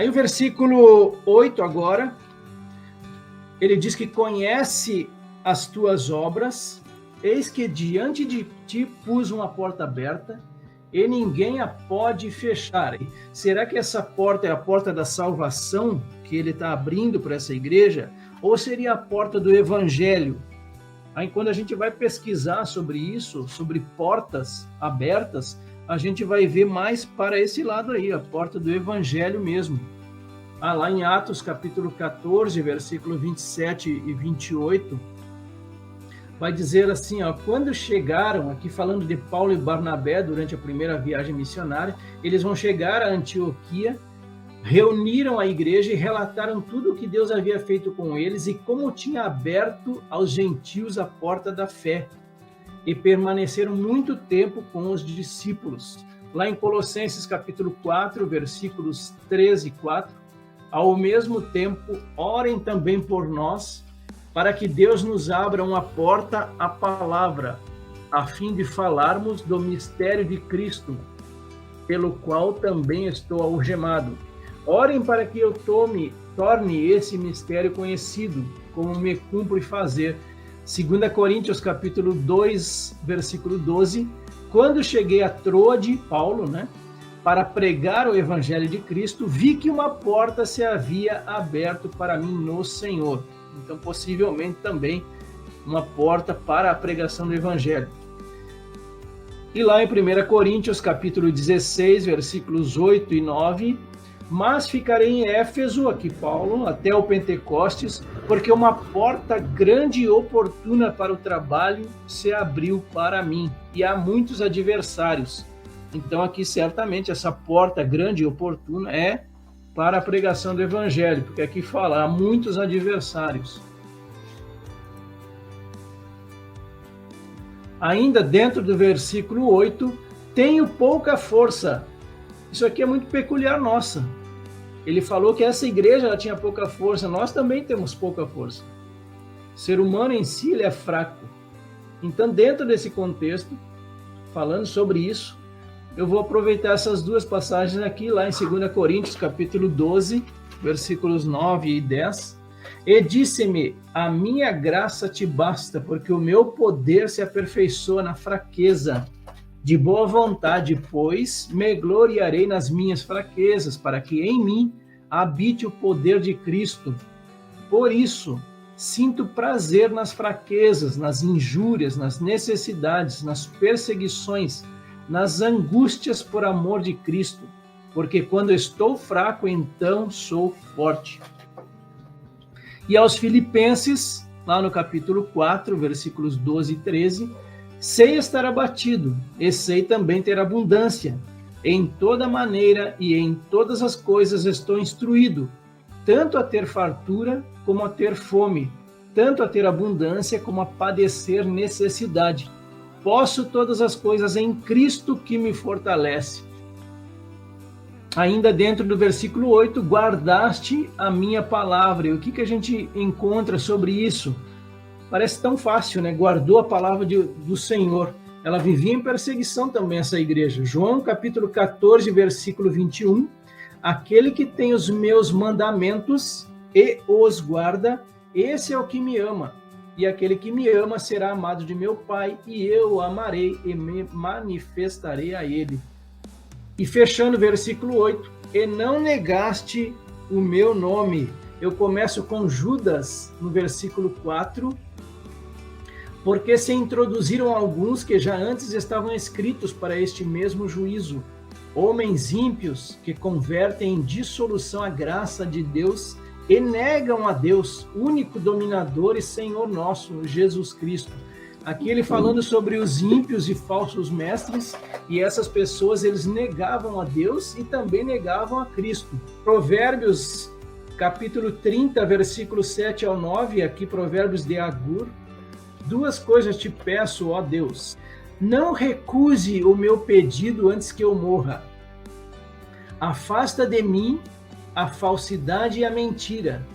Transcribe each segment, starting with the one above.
Aí o versículo 8 agora, ele diz que conhece as tuas obras, eis que diante de ti pus uma porta aberta, e ninguém a pode fechar. Será que essa porta é a porta da salvação que ele está abrindo para essa igreja? Ou seria a porta do evangelho? Aí quando a gente vai pesquisar sobre isso, sobre portas abertas, a gente vai ver mais para esse lado aí, a porta do evangelho mesmo. Lá em Atos capítulo 14, versículo 27 e 28, vai dizer assim, quando chegaram, aqui falando de Paulo e Barnabé durante a primeira viagem missionária, eles vão chegar a Antioquia, reuniram a igreja e relataram tudo o que Deus havia feito com eles e como tinha aberto aos gentios a porta da fé. E permaneceram muito tempo com os discípulos. Lá em Colossenses capítulo 4, versículos 13 e 4, ao mesmo tempo, orem também por nós, para que Deus nos abra uma porta à palavra, a fim de falarmos do mistério de Cristo, pelo qual também estou algemado. Orem para que eu torne esse mistério conhecido, como me cumpre fazer. 2 Coríntios capítulo 2, versículo 12, quando cheguei a Troade, Paulo, para pregar o evangelho de Cristo, vi que uma porta se havia aberto para mim no Senhor. Então, possivelmente também uma porta para a pregação do evangelho. E lá em 1 Coríntios capítulo 16, versículos 8 e 9, mas ficarei em Éfeso, aqui Paulo, até o Pentecostes, porque uma porta grande e oportuna para o trabalho se abriu para mim, e há muitos adversários. Então aqui certamente essa porta grande e oportuna é para a pregação do evangelho, porque aqui fala, há muitos adversários. Ainda dentro do versículo 8, tenho pouca força. Isso aqui é muito peculiar nossa. Ele falou que essa igreja ela tinha pouca força, nós também temos pouca força. O ser humano em si ele é fraco. Então, dentro desse contexto, falando sobre isso, eu vou aproveitar essas duas passagens aqui, lá em 2 Coríntios, capítulo 12, versículos 9 e 10. E disse-me, a minha graça te basta, porque o meu poder se aperfeiçoa na fraqueza. De boa vontade, pois, me gloriarei nas minhas fraquezas, para que em mim habite o poder de Cristo. Por isso, sinto prazer nas fraquezas, nas injúrias, nas necessidades, nas perseguições, nas angústias por amor de Cristo, porque quando estou fraco, então sou forte. E aos Filipenses, lá no capítulo 4, versículos 12 e 13, sei estar abatido, e sei também ter abundância. Em toda maneira e em todas as coisas estou instruído, tanto a ter fartura como a ter fome, tanto a ter abundância como a padecer necessidade. Posso todas as coisas em Cristo que me fortalece. Ainda dentro do versículo 8, guardaste a minha palavra. E o que a gente encontra sobre isso? Parece tão fácil, Guardou a palavra do Senhor. Ela vivia em perseguição também, essa igreja. João capítulo 14, versículo 21. Aquele que tem os meus mandamentos e os guarda, esse é o que me ama. E aquele que me ama será amado de meu Pai, e eu o amarei e me manifestarei a ele. E fechando o versículo 8, e não negaste o meu nome. Eu começo com Judas, no versículo 4, porque se introduziram alguns que já antes estavam escritos para este mesmo juízo, homens ímpios que convertem em dissolução a graça de Deus e negam a Deus, único dominador e Senhor nosso, Jesus Cristo. Aqui ele falando sobre os ímpios e falsos mestres, e essas pessoas eles negavam a Deus e também negavam a Cristo. Provérbios capítulo 30, versículo 7 ao 9, aqui Provérbios de Agur. Duas coisas te peço, ó Deus. Não recuse o meu pedido antes que eu morra. Afasta de mim a falsidade e a mentira.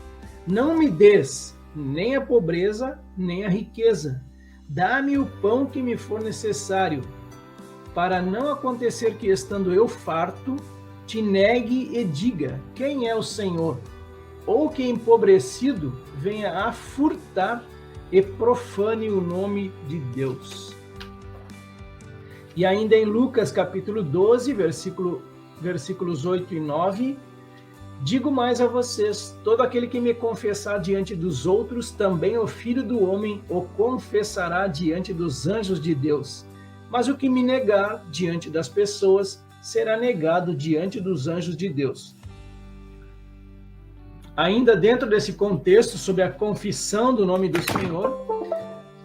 Não me des nem a pobreza, nem a riqueza. Dá-me o pão que me for necessário, para não acontecer que, estando eu farto, te negue e diga: quem é o Senhor? Ou que empobrecido venha a furtar e profane o nome de Deus. E ainda em Lucas capítulo 12, versículos 8 e 9, digo mais a vocês, todo aquele que me confessar diante dos outros, também o Filho do Homem o confessará diante dos anjos de Deus. Mas o que me negar diante das pessoas, será negado diante dos anjos de Deus. Ainda dentro desse contexto, sobre a confissão do nome do Senhor,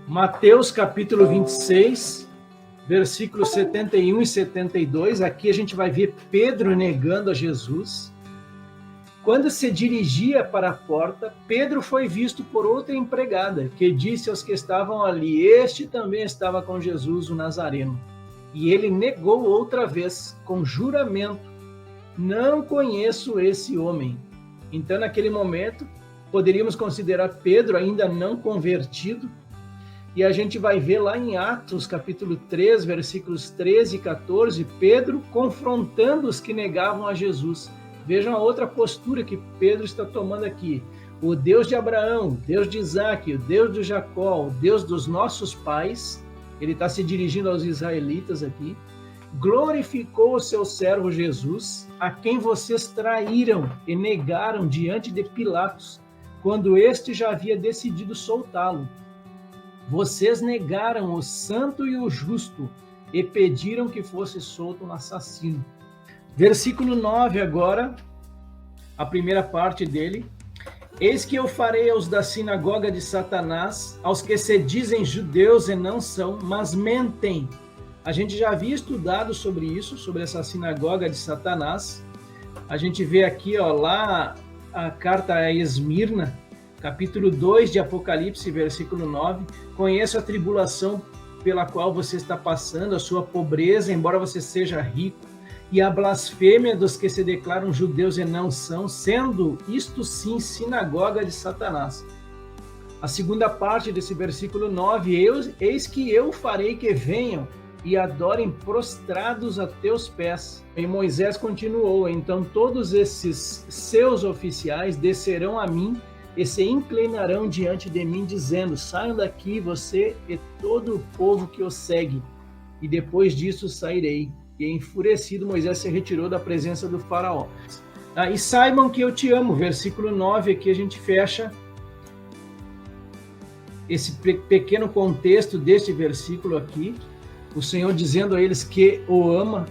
Mateus capítulo 26, versículos 71 e 72, aqui a gente vai ver Pedro negando a Jesus. Quando se dirigia para a porta, Pedro foi visto por outra empregada, que disse aos que estavam ali: este também estava com Jesus, o Nazareno. E ele negou outra vez, com juramento: não conheço esse homem. Então, naquele momento, poderíamos considerar Pedro ainda não convertido, e a gente vai ver lá em Atos, capítulo 3, versículos 13 e 14, Pedro confrontando os que negavam a Jesus. Vejam a outra postura que Pedro está tomando aqui. O Deus de Abraão, o Deus de Isaac, o Deus de Jacó, o Deus dos nossos pais, ele está se dirigindo aos israelitas aqui, glorificou o seu servo Jesus, a quem vocês traíram e negaram diante de Pilatos, quando este já havia decidido soltá-lo. Vocês negaram o santo e o justo e pediram que fosse solto um assassino. Versículo 9 agora, a primeira parte dele. Eis que eu farei aos da sinagoga de Satanás, aos que se dizem judeus e não são, mas mentem. A gente já havia estudado sobre isso, sobre essa sinagoga de Satanás. A gente vê aqui, lá a carta a Esmirna, capítulo 2 de Apocalipse, versículo 9. Conheço a tribulação pela qual você está passando, a sua pobreza, embora você seja rico, e a blasfêmia dos que se declaram judeus e não são, sendo isto sim sinagoga de Satanás. A segunda parte desse versículo 9, eis que eu farei que venham e adorem prostrados a teus pés. E Moisés continuou: então todos esses seus oficiais descerão a mim e se inclinarão diante de mim, dizendo: saiam daqui, você e todo o povo que o segue. E depois disso sairei. E enfurecido, Moisés se retirou da presença do faraó. E saibam que eu te amo. Versículo 9, aqui a gente fecha esse pequeno contexto deste versículo aqui. O Senhor dizendo a eles que o ama.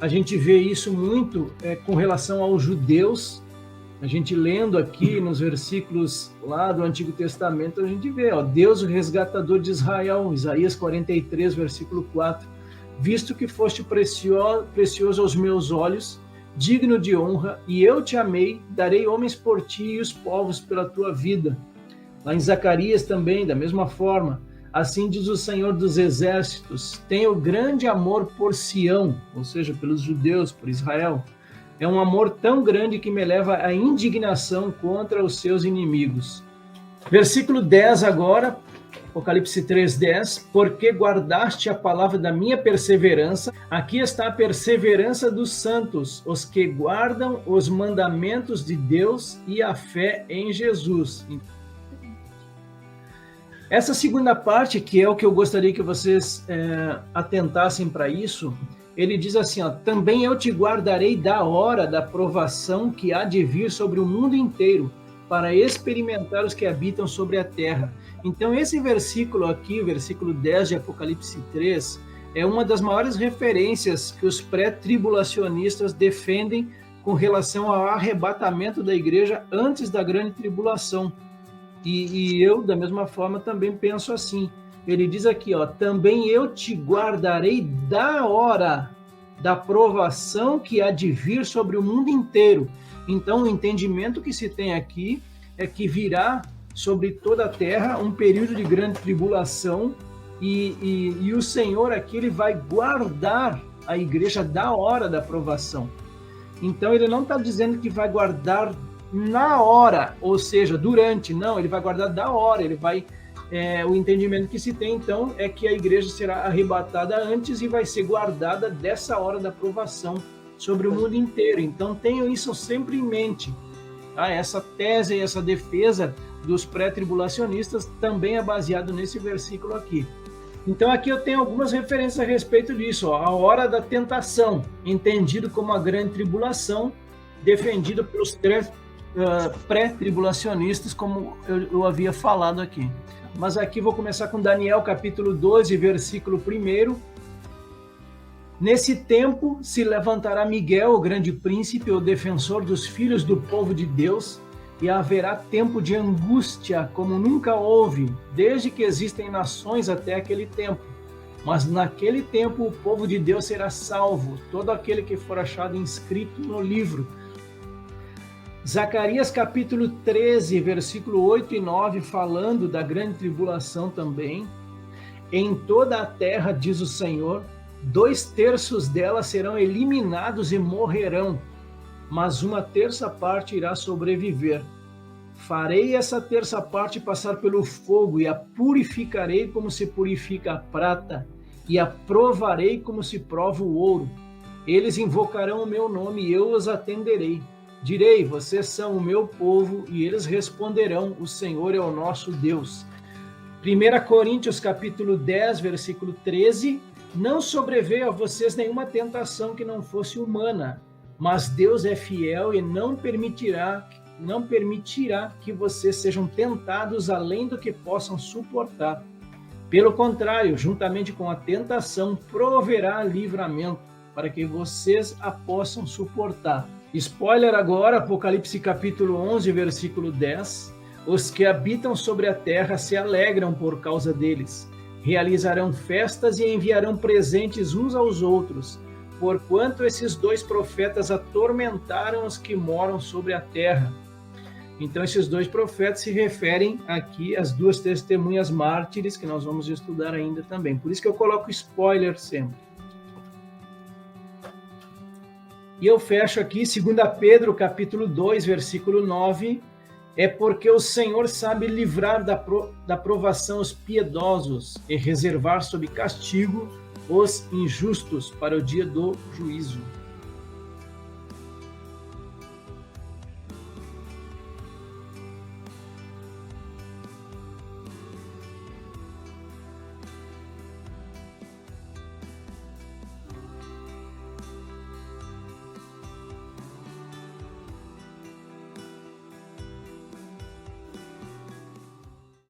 A gente vê isso muito com relação aos judeus. A gente lendo aqui nos versículos lá do Antigo Testamento, a gente vê, Deus, o resgatador de Israel, Isaías 43, versículo 4. Visto que foste precioso aos meus olhos, digno de honra, e eu te amei, darei homens por ti e os povos pela tua vida. Lá em Zacarias também, da mesma forma, assim diz o Senhor dos Exércitos: tenho grande amor por Sião, ou seja, pelos judeus, por Israel. É um amor tão grande que me leva à indignação contra os seus inimigos. Versículo 10 agora, Apocalipse 3:10, porque guardaste a palavra da minha perseverança, aqui está a perseverança dos santos, os que guardam os mandamentos de Deus e a fé em Jesus. Essa segunda parte, que é o que eu gostaria que vocês atentassem para isso, ele diz assim, também eu te guardarei da hora da provação que há de vir sobre o mundo inteiro, para experimentar os que habitam sobre a terra. Então, esse versículo aqui, o versículo 10 de Apocalipse 3, é uma das maiores referências que os pré-tribulacionistas defendem com relação ao arrebatamento da igreja antes da grande tribulação. E eu, da mesma forma, também penso assim. Ele diz aqui, também eu te guardarei da hora da provação que há de vir sobre o mundo inteiro. Então, o entendimento que se tem aqui é que virá sobre toda a terra um período de grande tribulação e o Senhor aqui ele vai guardar a igreja da hora da provação. Então, ele não está dizendo que vai guardar na hora, ou seja, durante, não, ele vai guardar da hora, ele vai... o entendimento que se tem, então, é que a igreja será arrebatada antes e vai ser guardada dessa hora da provação. sobre o mundo inteiro. Então tenham isso sempre em mente. Tá? Essa tese e essa defesa dos pré-tribulacionistas também é baseado nesse versículo aqui. Então aqui eu tenho algumas referências a respeito disso. Ó. A hora da tentação, entendido como a grande tribulação, defendido pelos pré-tribulacionistas, como eu havia falado aqui. Mas aqui vou começar com Daniel capítulo 12, versículo 1. Nesse tempo se levantará Miguel, o grande príncipe, o defensor dos filhos do povo de Deus, e haverá tempo de angústia como nunca houve, desde que existem nações até aquele tempo. Mas naquele tempo o povo de Deus será salvo, todo aquele que for achado inscrito no livro. Zacarias capítulo 13, versículo 8 e 9, falando da grande tribulação também. Em toda a terra, diz o Senhor, 2/3 dela serão eliminados e morrerão, mas 1/3 parte irá sobreviver. Farei essa 1/3 parte passar pelo fogo e a purificarei como se purifica a prata e a provarei como se prova o ouro. Eles invocarão o meu nome e eu os atenderei. Direi, vocês são o meu povo, e eles responderão, o Senhor é o nosso Deus. 1 Coríntios capítulo 10, versículo 13, não sobreveio a vocês nenhuma tentação que não fosse humana, mas Deus é fiel e não permitirá que vocês sejam tentados além do que possam suportar. Pelo contrário, juntamente com a tentação, proverá livramento, para que vocês a possam suportar. Spoiler agora, Apocalipse capítulo 11, versículo 10. Os que habitam sobre a terra se alegram por causa deles. Realizarão festas e enviarão presentes uns aos outros, porquanto esses 2 profetas atormentaram os que moram sobre a terra. Então, esses 2 profetas se referem aqui às 2 testemunhas mártires, que nós vamos estudar ainda também. Por isso que eu coloco spoiler sempre. E eu fecho aqui, 2 Pedro, capítulo 2, versículo 9, é porque o Senhor sabe livrar da provação os piedosos e reservar sob castigo os injustos para o dia do juízo.